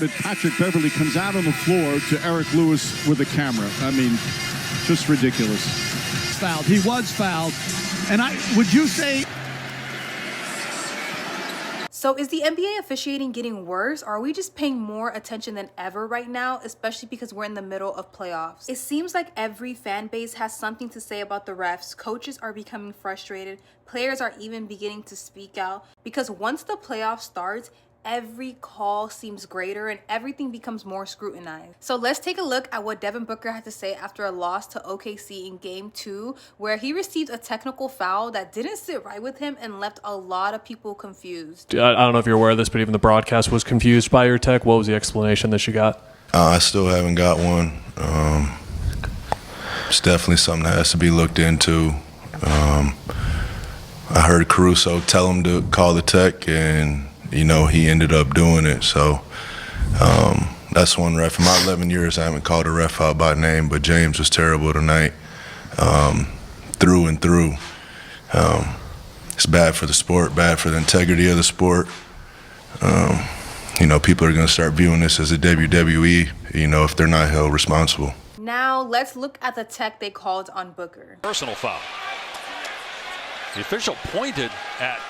Patrick Beverley comes out on the floor to Eric Lewis with a camera. I mean, just ridiculous. Fouled. He was fouled. And would you say... So is the NBA officiating getting worse, or are we just paying more attention than ever right now, especially because we're in the middle of playoffs? It seems like every fan base has something to say about the refs. Coaches are becoming frustrated. Players are even beginning to speak out because once the playoff starts, every call seems greater and everything becomes more scrutinized. So let's take a look at what Devin Booker had to say after a loss to OKC in Game 2, where he received a technical foul that didn't sit right with him and left a lot of people confused. I don't know if you're aware of this, but even the broadcast was confused by your tech. What was the explanation that you got? I still haven't got one. It's definitely something that has to be looked into. I heard Caruso tell him to call the tech, and he ended up doing it. So that's one ref. In my 11 years, I haven't called a ref out by name, but James was terrible tonight, through and through. It's bad for the sport, bad for the integrity of the sport. People are going to start viewing this as a WWE, if they're not held responsible. Now, let's look at the tech they called on Booker. Personal foul. The official pointed at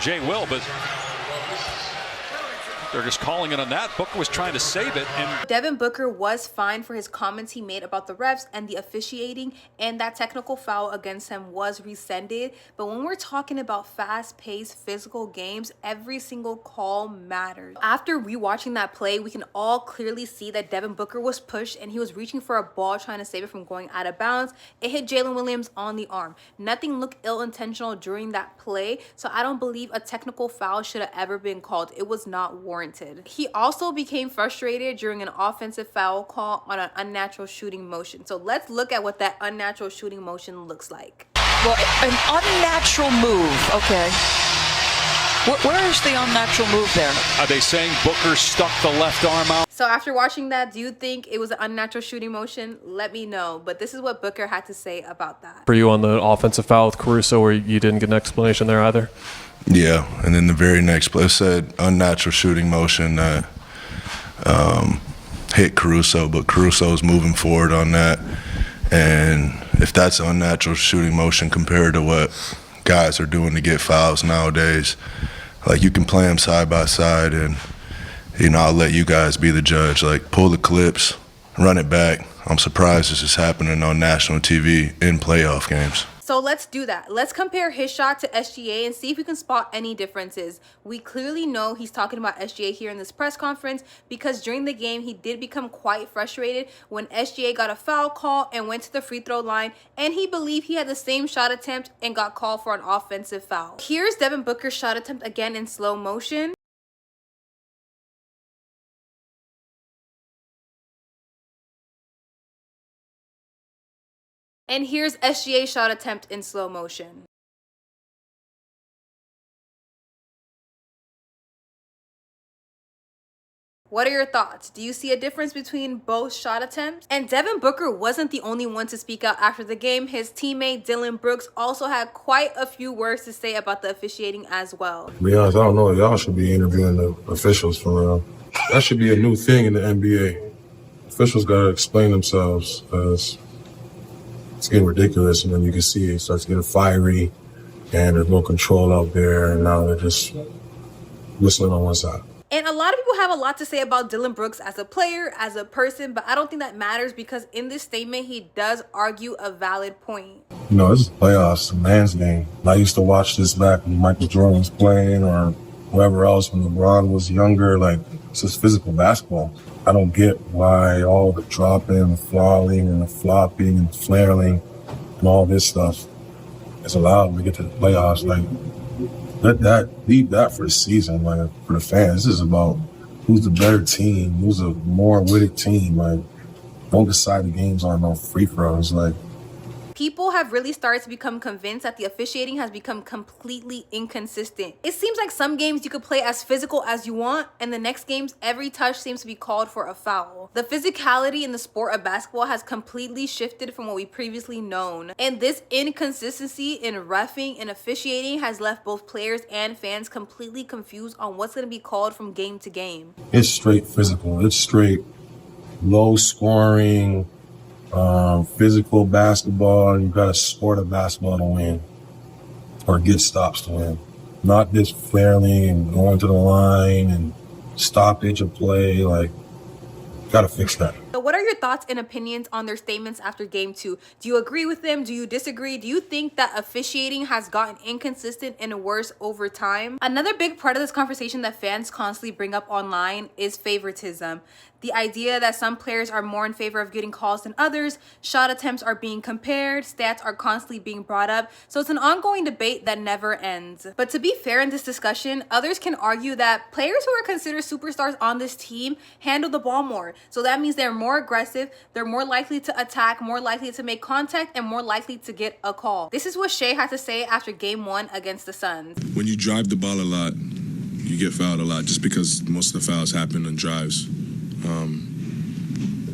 Jay Will, but they're just calling it on that. Booker was trying to save it. And Devin Booker was fined for his comments he made about the refs and the officiating, and that technical foul against him was rescinded. But when we're talking about fast-paced physical games, every single call matters. After rewatching that play, we can all clearly see that Devin Booker was pushed and he was reaching for a ball trying to save it from going out of bounds. It hit Jalen Williams on the arm. Nothing looked ill-intentional during that play, so I don't believe a technical foul should have ever been called. It was not warranted. He also became frustrated during an offensive foul call on an unnatural shooting motion. So let's look at what that unnatural shooting motion looks like. Well, an unnatural move, okay. Where is the unnatural move there? are they saying Booker stuck the left arm out? So after watching that, do you think it was an unnatural shooting motion? Let me know. But this is what Booker had to say about that. For you on the offensive foul with Caruso, where you didn't get an explanation there either? Yeah, and then the very next play said unnatural shooting motion that hit Caruso, but Caruso was moving forward on that. And if that's an unnatural shooting motion compared to what guys are doing to get fouls nowadays, like, you can play them side by side, and I'll let you guys be the judge. Like, pull the clips, run it back. I'm surprised this is happening on national TV in playoff games. So let's do that. Let's compare his shot to SGA and see if we can spot any differences. We clearly know he's talking about SGA here in this press conference because during the game, he did become quite frustrated when SGA got a foul call and went to the free throw line, and he believed he had the same shot attempt and got called for an offensive foul. Here's Devin Booker's shot attempt again in slow motion. And here's SGA's shot attempt in slow motion. What are your thoughts? Do you see a difference between both shot attempts? And Devin Booker wasn't the only one to speak out after the game. His teammate Dillon Brooks also had quite a few words to say about the officiating as well. To be honest, I don't know. Y'all should be interviewing the officials for real. That should be a new thing in the NBA. Officials got to explain themselves because it's getting ridiculous, and then you can see it starts getting fiery, and there's no control out there, and now they're just whistling on one side. And a lot of people have a lot to say about Dillon Brooks as a player, as a person, but I don't think that matters because in this statement, he does argue a valid point. You know, this is playoffs, a man's game. I used to watch this back when Michael Jordan was playing or whoever else when LeBron was younger. Like, it's just physical basketball. I don't get why all the dropping and the falling and the flopping and flailing and all this stuff is allowed when we get to the playoffs. Like, leave that for the season, like, for the fans. This is about who's the better team, who's a more witted team. Like, don't decide the games on no free throws. Like, People have really started to become convinced that the officiating has become completely inconsistent. It seems like some games you could play as physical as you want, and the next games every touch seems to be called for a foul. The physicality in the sport of basketball has completely shifted from what we previously known, and this inconsistency in reffing and officiating has left both players and fans completely confused on what's going to be called from game to game. It's straight physical. It's straight low scoring, physical basketball. You got to sport a basketball to win or get stops to win. Not this flailing and going to the line and stoppage of play. Like, got to fix that. So what are your thoughts and opinions on their statements after game 2? Do you agree with them? Do you disagree? Do you think that officiating has gotten inconsistent and worse over time? Another big part of this conversation that fans constantly bring up online is favoritism. The idea that some players are more in favor of getting calls than others, shot attempts are being compared, stats are constantly being brought up, so it's an ongoing debate that never ends. But to be fair in this discussion, others can argue that players who are considered superstars on this team handle the ball more. So that means they're more aggressive, they're more likely to attack, more likely to make contact, and more likely to get a call. This is what Shea had to say after game 1 against the Suns. When you drive the ball a lot, you get fouled a lot just because most of the fouls happen on drives.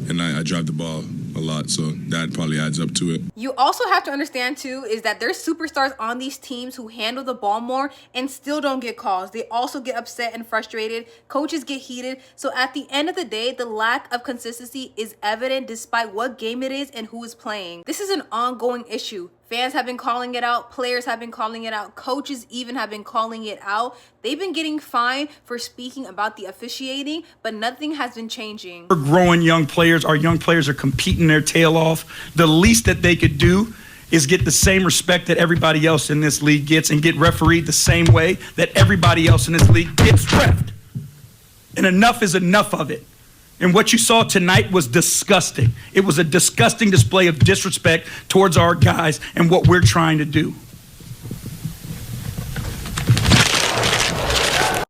And I drive the ball a lot, so that probably adds up to it. You also have to understand too is that there's superstars on these teams who handle the ball more and still don't get calls. They also get upset and frustrated. Coaches get heated. So at the end of the day, the lack of consistency is evident despite what game it is and who is playing. This is an ongoing issue. Fans have been calling it out. Players have been calling it out. Coaches even have been calling it out. They've been getting fined for speaking about the officiating, but nothing has been changing. We're growing young players. Our young players are competing their tail off. The least that they could do is get the same respect that everybody else in this league gets and get refereed the same way that everybody else in this league gets reffed. And enough is enough of it. And what you saw tonight was disgusting. It was a disgusting display of disrespect towards our guys and what we're trying to do.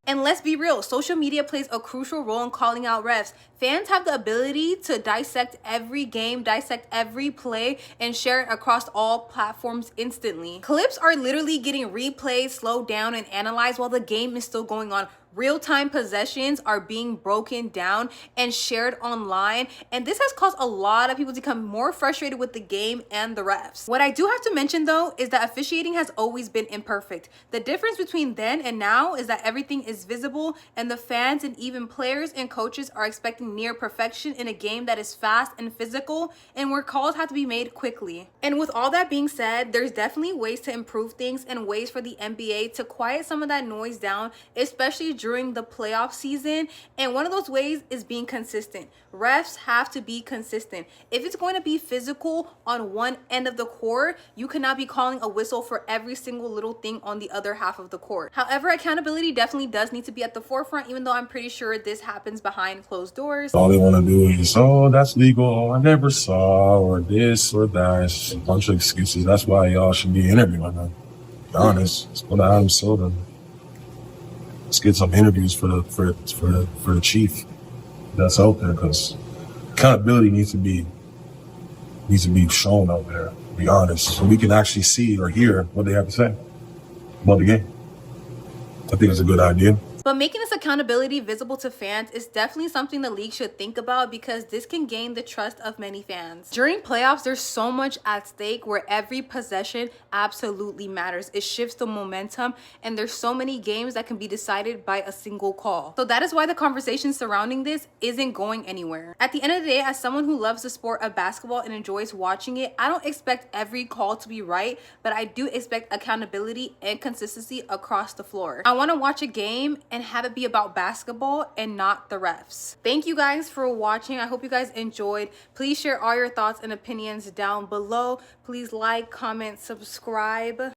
And let's be real, social media plays a crucial role in calling out refs. Fans have the ability to dissect every game, dissect every play, and share it across all platforms instantly. Clips are literally getting replayed, slowed down, and analyzed while the game is still going on. Real-time possessions are being broken down and shared online, and this has caused a lot of people to become more frustrated with the game and the refs. What I do have to mention though is that officiating has always been imperfect. The difference between then and now is that everything is visible, and the fans and even players and coaches are expecting near perfection in a game that is fast and physical and where calls have to be made quickly. And with all that being said, there's definitely ways to improve things and ways for the NBA to quiet some of that noise down, especially during the playoff season. And one of those ways is being consistent. Refs have to be consistent. If it's going to be physical on one end of the court, you cannot be calling a whistle for every single little thing on the other half of the court. However, accountability definitely does need to be at the forefront, even though I'm pretty sure this happens behind closed doors. All they want to do is, oh, that's legal, oh, I never saw, or this or that. It's a bunch of excuses. That's why y'all should be interviewing them. Be honest, let's go to Adam Silver. Let's get some interviews for the chief that's out there, because accountability needs to be shown out there. Be honest, so we can actually see or hear what they have to say about the game. I think it's a good idea. But making this accountability visible to fans is definitely something the league should think about, because this can gain the trust of many fans. During playoffs, there's so much at stake where every possession absolutely matters. It shifts the momentum, and there's so many games that can be decided by a single call. So that is why the conversation surrounding this isn't going anywhere. At the end of the day, as someone who loves the sport of basketball and enjoys watching it, I don't expect every call to be right, but I do expect accountability and consistency across the floor. I want to watch a game and have it be about basketball and not the refs. Thank you guys for watching. I hope you guys enjoyed. Please share all your thoughts and opinions down below. Please like, comment, subscribe.